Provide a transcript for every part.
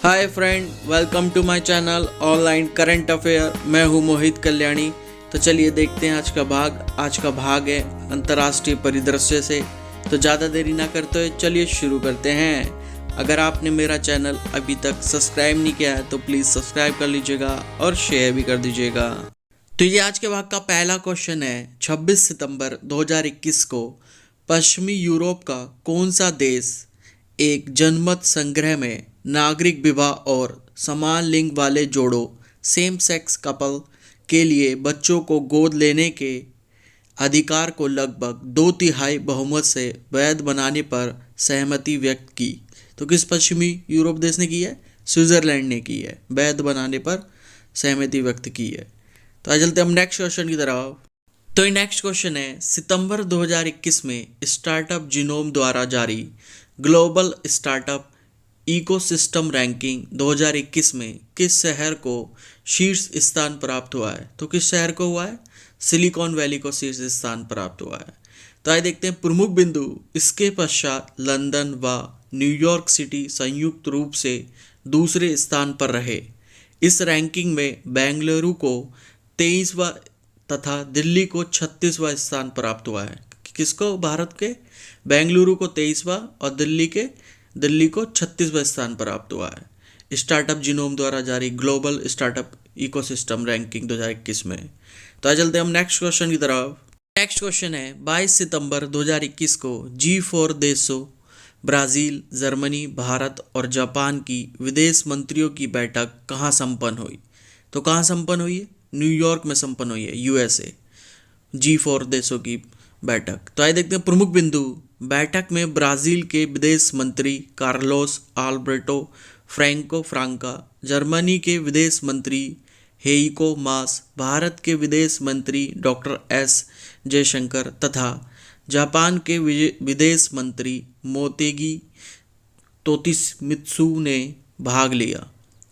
Hi friend, welcome to my channel online current affair. मैं हूं मोहित कल्याणी। तो चलिए देखते हैं आज का भाग है अंतर्राष्ट्रीय परिदृश्य से। तो ज़्यादा देरी ना करते हुए चलिए शुरू करते हैं। अगर आपने मेरा चैनल अभी तक सब्सक्राइब नहीं किया है तो प्लीज़ सब्सक्राइब कर लीजिएगा और शेयर भी कर दीजिएगा। तो ये आज के भाग का पहला क्वेश्चन है। 26 सितंबर 2021 को पश्चिमी यूरोप का कौन सा देश एक जनमत संग्रह में नागरिक विवाह और समान लिंग वाले जोड़ों सेम सेक्स कपल के लिए बच्चों को गोद लेने के अधिकार को लगभग 2/3 बहुमत से वैध बनाने पर सहमति व्यक्त की? तो किस पश्चिमी यूरोप देश ने की है? स्विट्जरलैंड ने की है। वैध बनाने पर सहमति व्यक्त की है। तो आज चलते हम नेक्स्ट क्वेश्चन की तरफ। तो ये नेक्स्ट क्वेश्चन है, सितंबर 2021 में स्टार्टअप जीनोम द्वारा जारी ग्लोबल स्टार्टअप इकोसिस्टम रैंकिंग 2021 में किस शहर को शीर्ष स्थान प्राप्त हुआ है? तो किस शहर को हुआ है? सिलिकॉन वैली को शीर्ष स्थान प्राप्त हुआ है। तो आइए देखते हैं प्रमुख बिंदु। इसके पश्चात लंदन व न्यूयॉर्क सिटी संयुक्त रूप से दूसरे स्थान पर रहे। इस रैंकिंग में बेंगलुरु को 23वां तथा दिल्ली को 36वां स्थान प्राप्त हुआ है। किसको? भारत के बेंगलुरु को 23वां और दिल्ली को 36वां स्थान प्राप्त हुआ है स्टार्टअप जीनोम द्वारा जारी ग्लोबल स्टार्टअप इकोसिस्टम रैंकिंग 2021 में। तो आज चलते हम नेक्स्ट क्वेश्चन की तरफ। नेक्स्ट क्वेश्चन है, 22 सितंबर 2021 को G4 देशों ब्राज़ील, जर्मनी, भारत और जापान की विदेश मंत्रियों की बैठक कहाँ संपन्न हुई? तो कहाँ संपन्न हुई है? न्यूयॉर्क में संपन्न हुई है, USA। G4 देशों की बैठक। तो आइए देखते हैं प्रमुख बिंदु। बैठक में ब्राज़ील के विदेश मंत्री Carlos Alberto Franco Franca, Germany के विदेश मंत्री हेइको मास, भारत के विदेश मंत्री डॉक्टर एस जयशंकर तथा जापान के विदेश मंत्री मोतेगी तोशिमित्सु ने भाग लिया।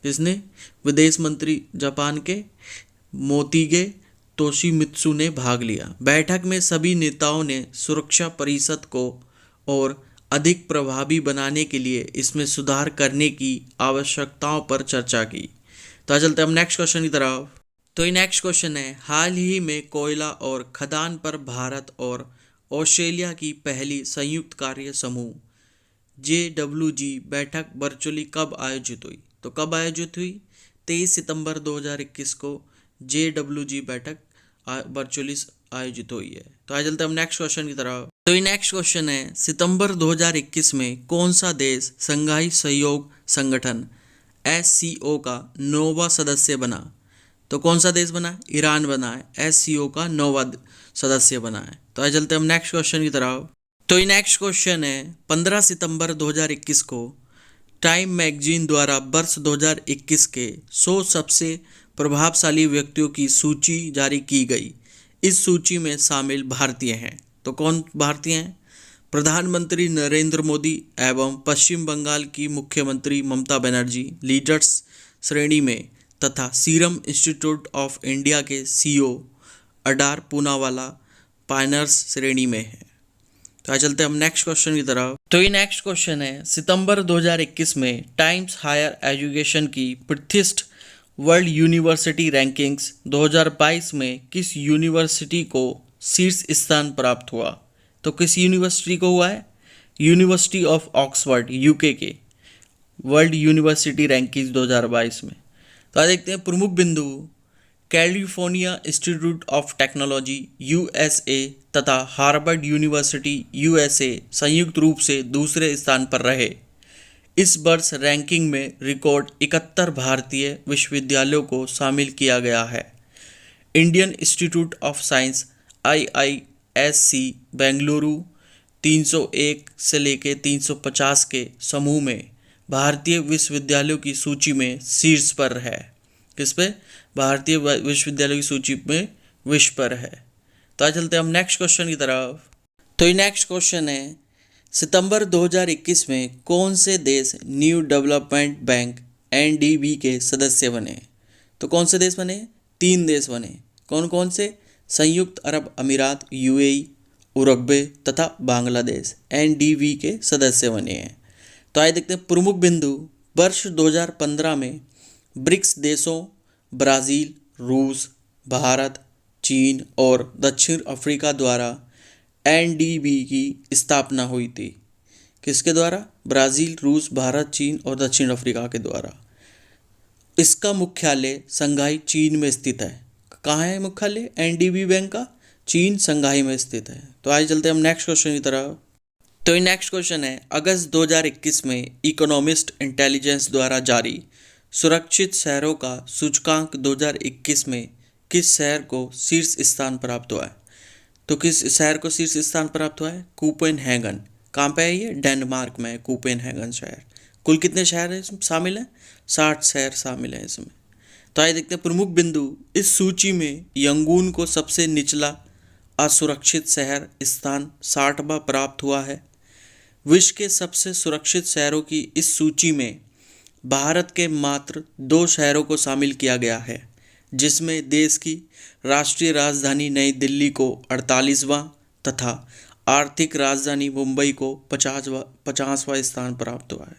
इसने विदेश मंत्री जापान के मोतीगे तोशिमित्सु ने भाग लिया। बैठक में सभी नेताओं ने सुरक्षा परिषद को और अधिक प्रभावी बनाने के लिए इसमें सुधार करने की आवश्यकताओं पर चर्चा की। तो चलते हम नेक्स्ट क्वेश्चन की तरफ। तो ये नेक्स्ट क्वेश्चन है, हाल ही में कोयला और खदान पर भारत और ऑस्ट्रेलिया की पहली संयुक्त कार्य समूह JWG बैठक वर्चुअली कब आयोजित हुई? तो कब आयोजित हुई? 23 सितंबर 2021 को JWG बैठक वर्चुअली आयोजित हुई है। तो आज चलते हम नेक्स्ट क्वेश्चन की तरफ। तो ये नेक्स्ट क्वेश्चन है, सितंबर 2021 में कौन सा देश संघाई सहयोग संगठन SCO का 9वां सदस्य बना? तो कौन सा देश बना? ईरान बना है। SCO का 9वां सदस्य बना है। तो आज चलते हम नेक्स्ट क्वेश्चन की तरफ। तो ये नेक्स्ट क्वेश्चन है, 15 सितंबर 2021 को टाइम मैगजीन द्वारा वर्ष 2021 के 100 सबसे प्रभावशाली व्यक्तियों की सूची जारी की गई। इस सूची में शामिल भारतीय हैं। तो कौन भारतीय हैं? प्रधानमंत्री नरेंद्र मोदी एवं पश्चिम बंगाल की मुख्यमंत्री ममता बनर्जी लीडर्स श्रेणी में तथा सीरम इंस्टीट्यूट ऑफ इंडिया के CEO अडार पूनावाला पायनर्स श्रेणी में है। तो आज चलते हम नेक्स्ट क्वेश्चन की तरफ। तो ये नेक्स्ट क्वेश्चन है, सितंबर 2021 में टाइम्स हायर एजुकेशन की प्रतिष्ठित वर्ल्ड यूनिवर्सिटी रैंकिंग्स 2022 में किस यूनिवर्सिटी को शीर्ष स्थान प्राप्त हुआ? तो किस यूनिवर्सिटी को हुआ है? यूनिवर्सिटी ऑफ ऑक्सफोर्ड UK के वर्ल्ड यूनिवर्सिटी रैंकिंग्स 2022 में। तो आज देखते हैं प्रमुख बिंदु। California institute of technology USA तथा हार्वर्ड यूनिवर्सिटी USA संयुक्त रूप से दूसरे स्थान पर रहे। इस वर्ष रैंकिंग में रिकॉर्ड 71 भारतीय विश्वविद्यालयों को शामिल किया गया है। Indian institute of science IISc Bengaluru 301 से लेकर 350 के समूह में भारतीय विश्वविद्यालयों की सूची में शीर्ष पर है। किस पे? भारतीय विश्वविद्यालयों की सूची में विश्व पर है। तो आज चलते हम नेक्स्ट क्वेश्चन की तरफ। तो ये नेक्स्ट क्वेश्चन है, सितंबर 2021 में कौन से देश न्यू डेवलपमेंट बैंक NDB के सदस्य बने? तो कौन से देश बने? 3 देश बने। कौन कौन से? संयुक्त अरब अमीरात UAE, उरुग्वे तथा बांग्लादेश NDB के सदस्य बने हैं। तो आइए देखते हैं प्रमुख बिंदु। वर्ष 2015 में ब्रिक्स देशों ब्राज़ील, रूस, भारत, चीन और दक्षिण अफ्रीका द्वारा एनडीबी की स्थापना हुई थी। किसके द्वारा? ब्राज़ील, रूस, भारत, चीन और दक्षिण अफ्रीका के द्वारा। इसका मुख्यालय शंघाई, चीन में स्थित है। कहाँ है मुख्यालय एनडीबी बैंक का? चीन, शंघाई में स्थित है। तो आइए चलते हैं हम नेक्स्ट क्वेश्चन की तरफ। तो ये नेक्स्ट क्वेश्चन है, अगस्त 2021 में इकोनॉमिस्ट इंटेलिजेंस द्वारा जारी सुरक्षित शहरों का सूचकांक 2021 में किस शहर को शीर्ष स्थान प्राप्त हुआ है? तो किस शहर को शीर्ष स्थान प्राप्त हुआ है? कोपेनहेगन। कहाँ पे है ये? डेनमार्क में है कोपेनहेगन शहर। कुल कितने शहर हैं इसमें शामिल हैं? 60 शहर शामिल हैं इसमें। तो आइए देखते हैं प्रमुख बिंदु। इस सूची में यंगून को सबसे निचला असुरक्षित शहर स्थान 60वां प्राप्त हुआ है। विश्व के सबसे सुरक्षित शहरों की इस सूची में भारत के मात्र 2 शहरों को शामिल किया गया है, जिसमें देश की राष्ट्रीय राजधानी नई दिल्ली को 48वां तथा आर्थिक राजधानी मुंबई को 50वां स्थान प्राप्त हुआ है।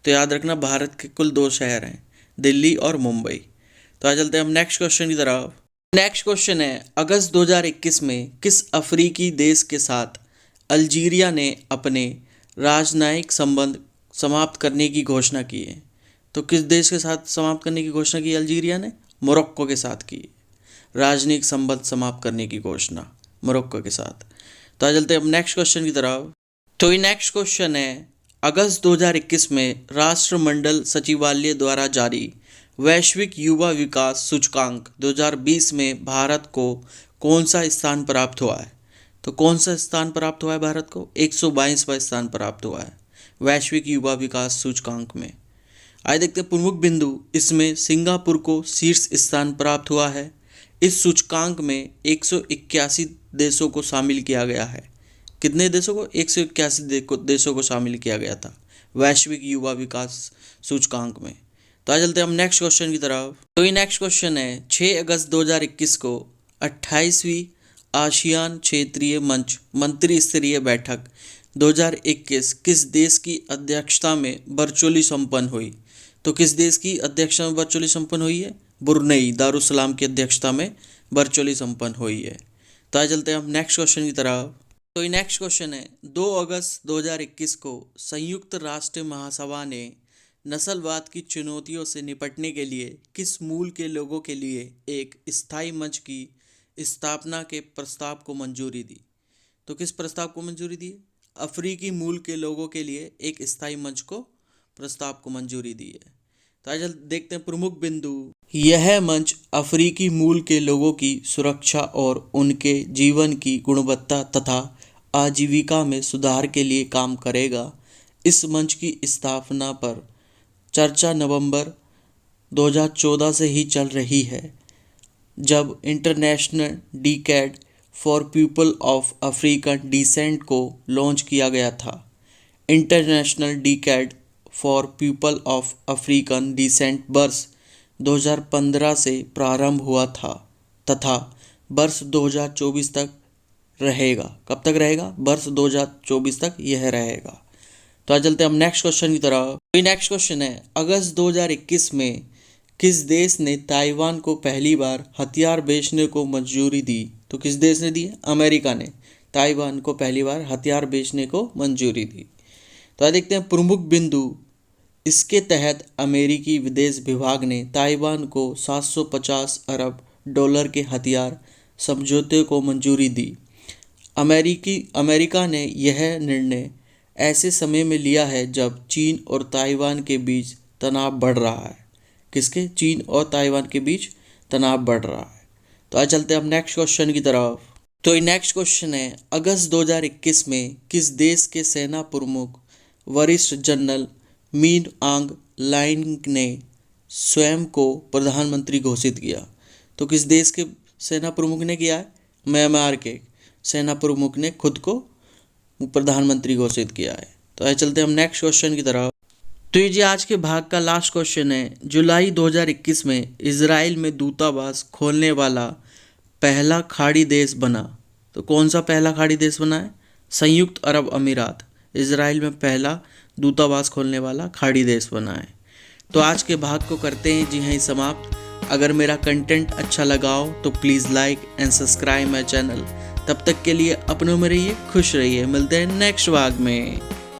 तो याद रखना भारत के कुल 2 शहर हैं, दिल्ली और मुंबई। तो आज चलते हैं हम नेक्स्ट क्वेश्चन की तरफ। नेक्स्ट क्वेश्चन है, अगस्त 2021 में किस अफ्रीकी देश के साथ अल्जीरिया ने अपने राजनयिक संबंध समाप्त करने की घोषणा की है? तो किस देश के साथ समाप्त करने की घोषणा की अल्जीरिया ने? मोरक्को के साथ की राजनयिक संबंध समाप्त करने की घोषणा मोरक्को के साथ। तो आज चलते हैं हम नेक्स्ट क्वेश्चन की तरफ। तो ये नेक्स्ट क्वेश्चन है, अगस्त 2021 में राष्ट्रमंडल सचिवालय द्वारा जारी वैश्विक युवा विकास सूचकांक 2020 में भारत को कौन सा स्थान प्राप्त हुआ है? तो कौन सा स्थान प्राप्त हुआ है भारत को? 122वां स्थान प्राप्त हुआ है वैश्विक युवा विकास सूचकांक में। आइए देखते हैं प्रमुख बिंदु। इसमें सिंगापुर को शीर्ष स्थान प्राप्त हुआ है। इस सूचकांक में 181 देशों को शामिल किया गया है। कितने देशों को? 181 देशों को शामिल किया गया था वैश्विक युवा विकास सूचकांक में। तो आज चलते हैं हम नेक्स्ट क्वेश्चन की तरफ। तो ये नेक्स्ट क्वेश्चन है, 6 अगस्त 2021 को 28वीं आसियान क्षेत्रीय मंच मंत्री स्तरीय बैठक 2021 किस देश की अध्यक्षता में वर्चुअली संपन्न हुई? तो किस देश की अध्यक्षता में वर्चुअली संपन्न हुई है? ब्रुनेई दारुसलाम की अध्यक्षता में वर्चुअली संपन्न हुई है। तो आज चलते हैं हम नेक्स्ट क्वेश्चन की तरफ। तो ये नेक्स्ट क्वेश्चन है, 2 अगस्त 2021 को संयुक्त राष्ट्र महासभा ने नस्लवाद की चुनौतियों से निपटने के लिए किस मूल के लोगों के लिए एक स्थायी मंच की स्थापना के प्रस्ताव को मंजूरी दी? तो किस प्रस्ताव को मंजूरी दी? अफ्रीकी मूल के लोगों के लिए एक स्थायी मंच को प्रस्ताव को मंजूरी दी है। तो आज देखते हैं प्रमुख बिंदु। यह मंच अफ्रीकी मूल के लोगों की सुरक्षा और उनके जीवन की गुणवत्ता तथा आजीविका में सुधार के लिए काम करेगा। इस मंच की स्थापना पर चर्चा नवंबर 2014 से ही चल रही है, जब international decade for people of African descent को लॉन्च किया गया था। International decade for people of African descent वर्ष 2015 से प्रारंभ हुआ था तथा वर्ष 2024 तक रहेगा। कब तक रहेगा? वर्ष 2024 तक यह रहेगा। तो आज चलते हैं हम नेक्स्ट क्वेश्चन की तरफ। तो नेक्स्ट क्वेश्चन है, अगस्त 2021 में किस देश ने ताइवान को पहली बार हथियार बेचने को मंजूरी दी? तो किस देश ने दी है? अमेरिका ने ताइवान को पहली बार हथियार बेचने को मंजूरी दी। तो आज देखते हैं प्रमुख बिंदु। इसके तहत अमेरिकी विदेश विभाग ने ताइवान को 750 अरब डॉलर के हथियार समझौते को मंजूरी दी। अमेरिका ने यह निर्णय ऐसे समय में लिया है जब चीन और ताइवान के बीच तनाव बढ़ रहा है। किसके? चीन और ताइवान के बीच तनाव बढ़ रहा है। तो आज चलते हैं हम नेक्स्ट क्वेश्चन की तरफ। तो ये नेक्स्ट क्वेश्चन है, अगस्त 2021 में किस देश के सेना प्रमुख वरिष्ठ जनरल मिन आंग लाइंग ने स्वयं को प्रधानमंत्री घोषित किया? तो किस देश के सेना प्रमुख ने किया है? म्यांमार के सेना प्रमुख ने खुद को प्रधानमंत्री घोषित किया है। तो आइए चलते हैं हम नेक्स्ट क्वेश्चन की तरफ। तो ये जी आज के भाग का लास्ट क्वेश्चन है, जुलाई 2021 में इजराइल में दूतावास खोलने वाला पहला खाड़ी देश बना। तो कौन सा पहला खाड़ी देश बना है? संयुक्त अरब अमीरात इजराइल में पहला दूतावास खोलने वाला खाड़ी देश बना है। तो आज के भाग को करते हैं जी हाँ समाप्त। अगर मेरा कंटेंट अच्छा लगा हो तो please like and subscribe my channel. तब तक के लिए अपनों में रहिए, खुश रहिए। मिलते हैं नेक्स्ट भाग में।